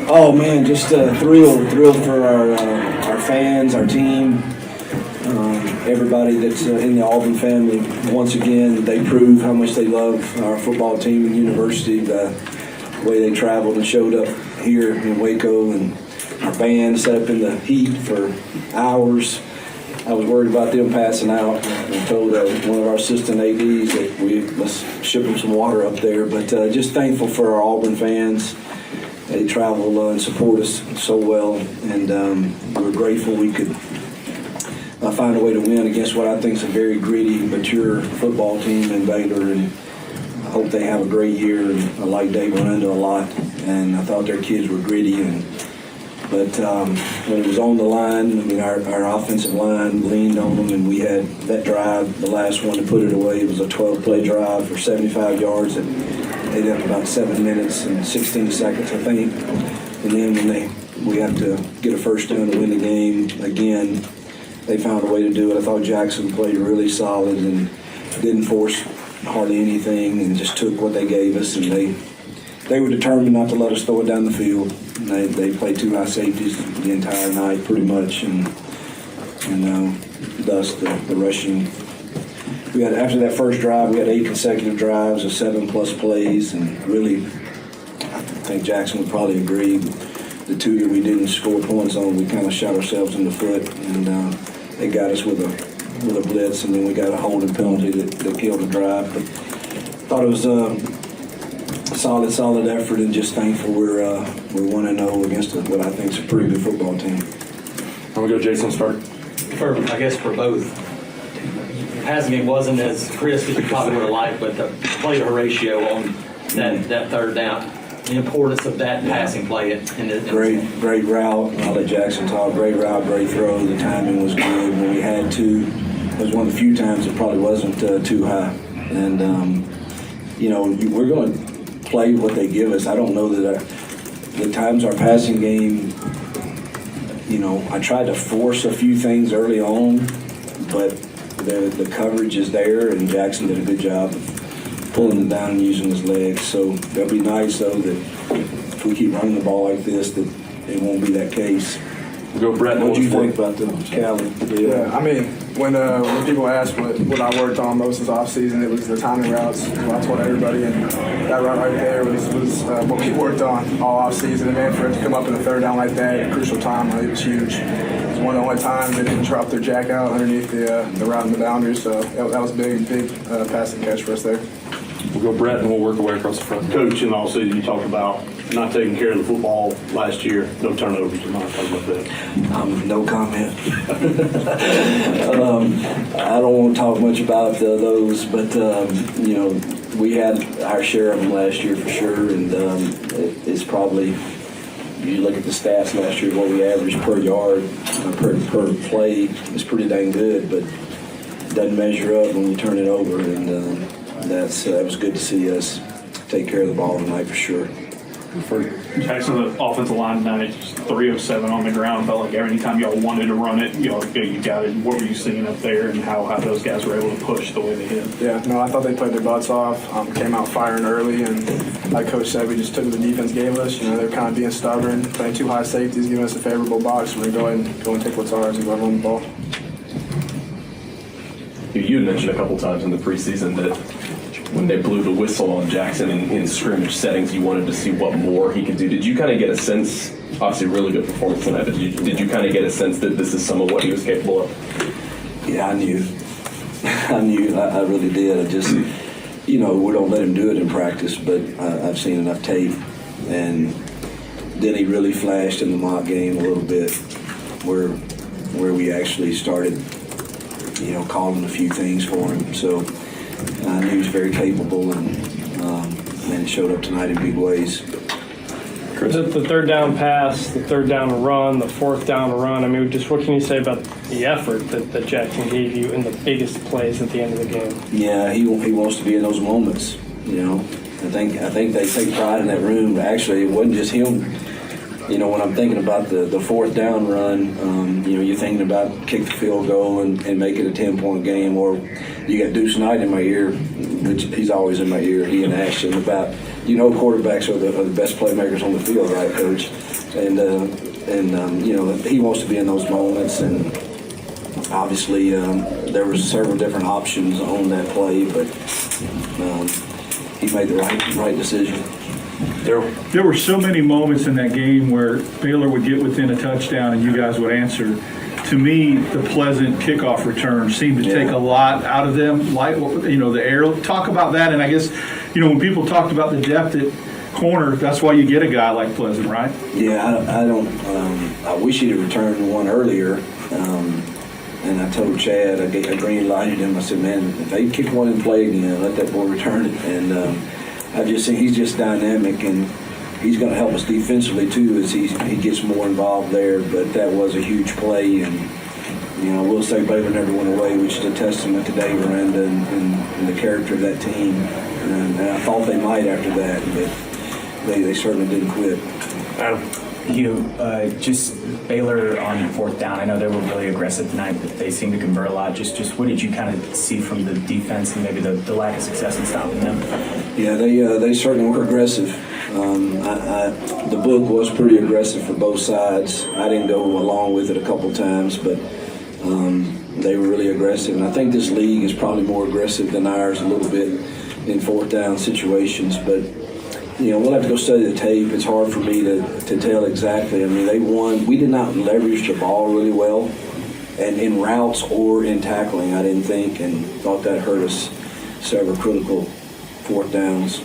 Oh man, just thrilled for our fans, our team, everybody that's in the Auburn family. Once again, they prove how much they love our football team and university. The way they traveled and showed up here in Waco, and our band sat up in the heat for hours. I was worried about them passing out. I told one of our assistant ADs that let's ship them some water up there. But just thankful for our Auburn fans. They travel and support us so well, and we're grateful we could find a way to win against what I think is a very gritty, mature football team in Baylor. And I hope they have a great year. And I like Dave run into a lot, and I thought their kids were gritty. But when it was on the line, I mean, our offensive line leaned on them, and we had that drive, the last one to put it away. It was a 12-play drive for 75 yards. They did about 7 minutes and 16 seconds, I think. And then when we have to get a first down to win the game again, they found a way to do it. I thought Jackson played really solid and didn't force hardly anything and just took what they gave us. And they were determined not to let us throw it down the field. And they played two high safeties the entire night pretty much, and thus the rushing. We had, after that first drive, we had 8 consecutive drives of 7+ plays, and really, I think Jackson would probably agree. The 2 that we didn't score points on, we kind of shot ourselves in the foot, and they got us with a blitz, and then we got a holding penalty that killed the drive. But thought it was a solid effort, and just thankful we're 1-0 against what I think is a pretty good football team. I'm gonna go Jason start. I guess for both. The passing game wasn't as crisp as we probably would have liked, but the play to ratio on that third down, the importance of that passing play. Great route. I'll let Jackson talk. Great route, great throw. The timing was good. When we had to, it was one of the few times it probably wasn't too high. And, we're going to play what they give us. I don't know that the times our passing game, I tried to force a few things early on, but the coverage is there, and Jackson did a good job of pulling it down and using his legs. So that'll be nice, though, that if we keep running the ball like this, that it won't be that case. We'll go Brett. What do you think about the Cali? Yeah, I mean, when people ask what I worked on most this offseason, it was the timing routes. Well, I told everybody, and that route right there was what we worked on all offseason. And man, for it to come up in the third down like that at a crucial time, it was huge. It was one of the only times they didn't drop their jack out underneath the route and the boundary, so that was a big passing catch for us there. We'll go Brett, and we'll work our way across the front. Coach, in all season, you talked about not taking care of the football last year. No turnovers. You might talk about that. No comment. I don't want to talk much about those, but we had our share of them last year for sure, and it's probably, you look at the stats last year, what we averaged per yard, per play is pretty dang good, but it doesn't measure up when you turn it over, and that was good to see us take care of the ball tonight for sure. For Jackson, the offensive line tonight, 3 of 7 on the ground. Felt like every time y'all wanted to run it, you got it. What were you seeing up there, and how those guys were able to push the way they did? Yeah, no, I thought they played their butts off. Came out firing early, and like Coach said, we just took what the defense gave us. They're kind of being stubborn, playing 2 high safeties, giving us a favorable box. We're going to go and take what's ours and go run the ball. You had mentioned a couple times in the preseason that when they blew the whistle on Jackson in scrimmage settings, you wanted to see what more he could do. Did you kind of get a sense, obviously really good performance tonight, but did you kind of get a sense that this is some of what he was capable of? Yeah, I knew. I really did. I just, we don't let him do it in practice, but I've seen enough tape. And then he really flashed in the mock game a little bit where we actually started, calling a few things for him. So I knew he was very capable, and it showed up tonight in big ways. The third down pass, the third down run, the fourth down run. I mean, just what can you say about the effort that Jackson gave you in the biggest plays at the end of the game? Yeah, he wants to be in those moments. I think they take pride in that room. Actually, it wasn't just him. When I'm thinking about the fourth down run, you're thinking about kick the field goal and make it a 10-point game. Or you got Deuce Knight in my ear, which he's always in my ear, he and Ashton, about quarterbacks are the best playmakers on the field, right, Coach? And he wants to be in those moments. And obviously, there were several different options on that play, but he made the right decision. There were so many moments in that game where Baylor would get within a touchdown and you guys would answer. To me, the pleasant kickoff return seemed to take a lot out of them. Like, the air. Talk about that. And I guess, when people talked about the depth at corner, that's why you get a guy like Pleasant, right? Yeah, I don't. I wish he'd have returned one earlier. And I told Chad, I green lighted him. I said, man, if they kick one and play again, let that boy return it. And I've just seen he's just dynamic, and he's going to help us defensively too as he gets more involved there. But that was a huge play, and we'll say Baylor never went away, which is a testament to Dave Aranda and the character of that team. And I thought they might after that, but they certainly didn't quit. Adam. Hugh, just Baylor on fourth down. I know they were really aggressive tonight, but they seemed to convert a lot. Just what did you kind of see from the defense and maybe the lack of success in stopping them? Yeah, they certainly were aggressive. The book was pretty aggressive for both sides. I didn't go along with it a couple times, but they were really aggressive. And I think this league is probably more aggressive than ours a little bit in fourth down situations, but we'll have to go study the tape. It's hard for me to tell exactly. I mean, they won. We did not leverage the ball really well, and in routes or in tackling, I didn't think, and thought that hurt us several critical fourth downs.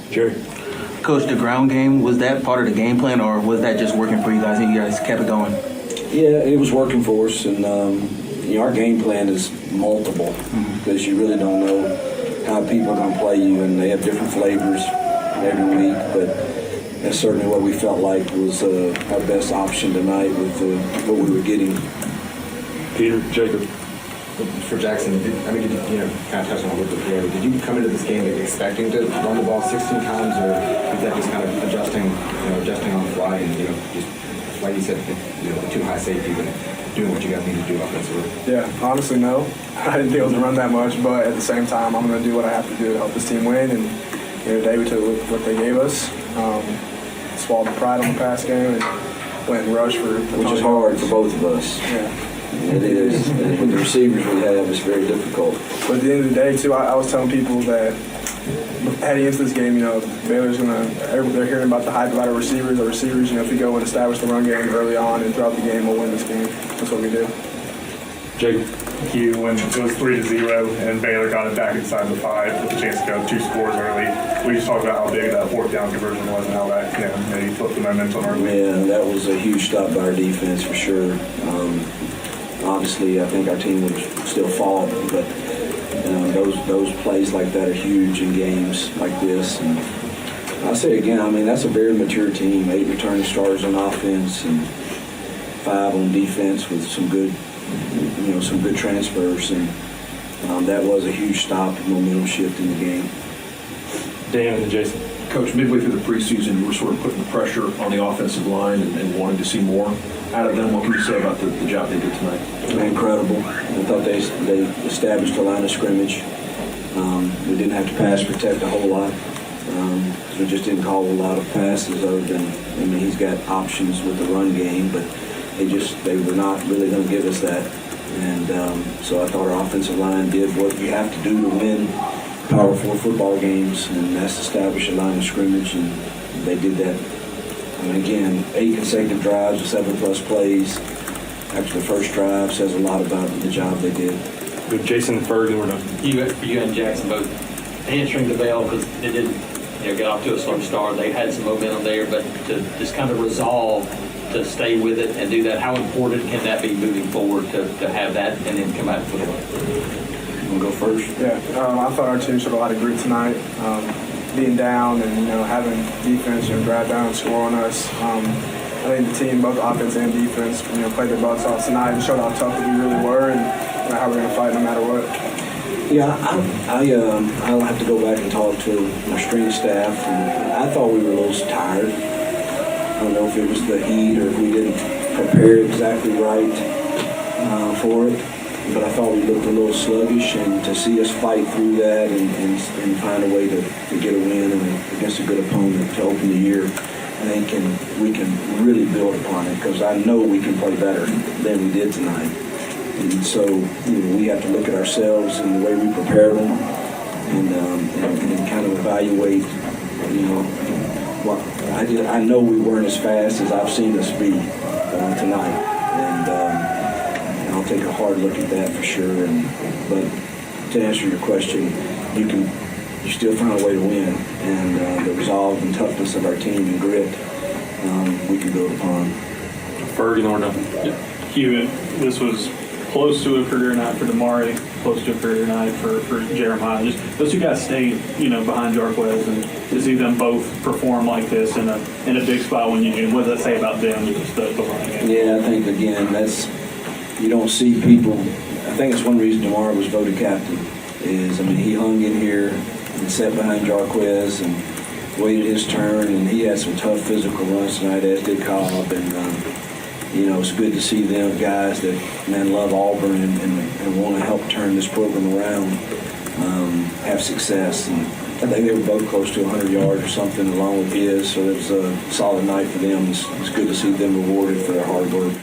Jerry. Coach, the ground game, was that part of the game plan, or was that just working for you guys and you guys kept it going? Yeah, it was working for us, and our game plan is multiple because you really don't know how people are going to play you, and they have different flavors every week, but that's certainly what we felt like was our best option tonight with what we were getting. Peter, Jacob. For Jackson, did you kind of touch on what did you come into this game expecting to run the ball 16 times, or is that just kind of adjusting on the fly and just like you said, too high safety, but doing what you guys need to do offensively? Yeah, honestly, no. I didn't think I was going to run that much, but at the same time, I'm going to do what I have to do to help this team win. And today we took what they gave us, swallowed the pride on the pass game, and went and rushed for which is hard for both of us. Yeah. It is. And with the receivers we have, it's very difficult. But at the end of the day, too, I was telling people that heading into this game, Baylor's they're hearing about the hype about our receivers. Our receivers, if we go and establish the run game early on and throughout the game, we'll win this game. That's what we do. Jacob. Hugh, when it was 3-0 and Baylor got it back inside the 5 with a chance to go 2 scores early. We just talked about how big that fourth down conversion was and how that maybe flipped the momentum early. Yeah, that was a huge stop by our defense for sure. Obviously, I think our team would still fall, but those plays like that are huge in games like this. And I'll say again, that's a very mature team. 8 returning starters on offense and 5 on defense with some good transfers, and that was a huge stop and momentum shift in the game. Dan and Jason. Coach, midway through the preseason, you were sort of putting the pressure on the offensive line and wanting to see more out of them. What can you say about the job they did tonight? Incredible. I thought they established a line of scrimmage. We didn't have to pass protect a whole lot. We just didn't call a lot of passes other than, he's got options with the run game, but they were not really going to give us that. And so I thought our offensive line did what you have to do to win Power 4 football games, and that's establish a line of scrimmage, and they did that. And again, 8 consecutive drives, 7+ plays after the first drive says a lot about the job they did. Good. Jason and Ferg, and we're done. You and Jackson both answering the bell because it didn't get off to a slow start. They had some momentum there, but to just kind of resolve to stay with it and do that, how important can that be moving forward to have that and then come out for the win? You want to go first? Yeah, I thought our team showed a lot of grit tonight. Being down and having defense drive down and score on us. I think the team, both offense and defense, played their butts off tonight and showed how tough that we really were and how we're going to fight no matter what. Yeah, I'll have to go back and talk to my strength staff. And I thought we were a little tired. I don't know if it was the heat or if we didn't prepare exactly right for it. but I thought we looked a little sluggish, and to see us fight through that and find a way to get a win against a good opponent to open the year, I think we can really build upon it, because I know we can play better than we did tonight. And so we have to look at ourselves and the way we prepared them, and kind of evaluate. Well, I know we weren't as fast as I've seen us be tonight, and I'll take a hard look at that for sure. But to answer your question, you still find a way to win, and the resolve and toughness of our team and grit we can build upon. Ferg, you know, Hugh, this was close to a career night for Damari, close to a career night for Jeremiah. Just those two guys stayed, behind Jarquez, and to see them both perform like this in a big spot when you do. What does that say about them? Just the running game? Yeah, I think again you don't see people. I think it's one reason Damari was voted captain. He hung in here and sat behind Jarquez and waited his turn, and he had some tough physical runs tonight, as did Cobb, and it's good to see them guys that love Auburn and want to help turn this program around, have success. And I think they were both close to 100 yards or something along with his, so it was a solid night for them. It's good to see them rewarded for their hard work.